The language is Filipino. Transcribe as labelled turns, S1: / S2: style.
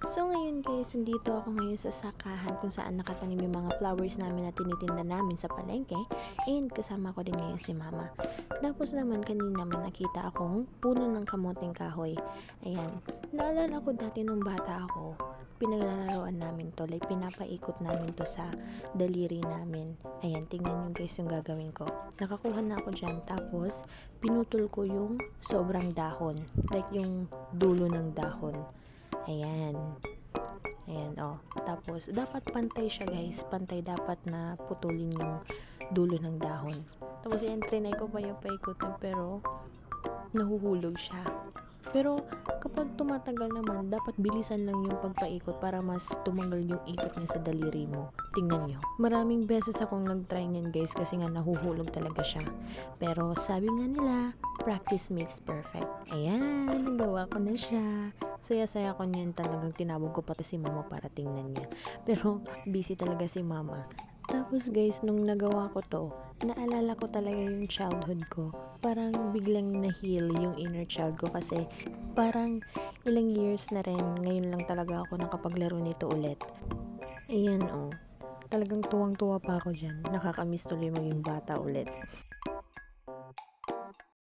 S1: So ngayon guys, nandito ako ngayon sa sakahan kung saan nakatanim yung mga flowers namin na tinitinda namin sa palengke, and kasama ko din ngayon si mama. Tapos naman kanina may nakita akong puno ng kamoting kahoy. Ayan, naalala ko dati nung bata ako, pinaglalaroan namin to, like pinapaikot namin to sa daliri namin. Ayan, tingnan nyo guys yung gagawin ko. Nakakuha na ako dyan, tapos pinutol ko yung sobrang dahon, like yung dulo ng dahon. Ayan. Ayan, oh. Tapos, dapat pantay siya, guys. Pantay dapat na putulin yung dulo ng dahon. Tapos, yan, trinay ko pa yung paikutin, pero nahuhulog siya. Pero, kapag tumatagal naman, dapat bilisan lang yung pagpaikot para mas tumagal yung ikot niya sa daliri mo. Tingnan nyo. Maraming beses akong nag-try niyan, guys, kasi nga nahuhulog talaga siya. Pero, sabi nga nila, practice makes perfect. Ayan, nagawa ko na siya. Saya-saya ko niyan, talagang tinawag ko pati si mama para tingnan niya. Pero busy talaga si mama. Tapos guys, nung nagawa ko to, naalala ko talaga yung childhood ko. Parang biglang na-heal yung inner child ko kasi parang ilang years na rin, ngayon lang talaga ako nakapaglaro nito ulit. Ayan oh, talagang tuwang-tuwa pa ako dyan. Nakakamiss tuloy maging bata ulit.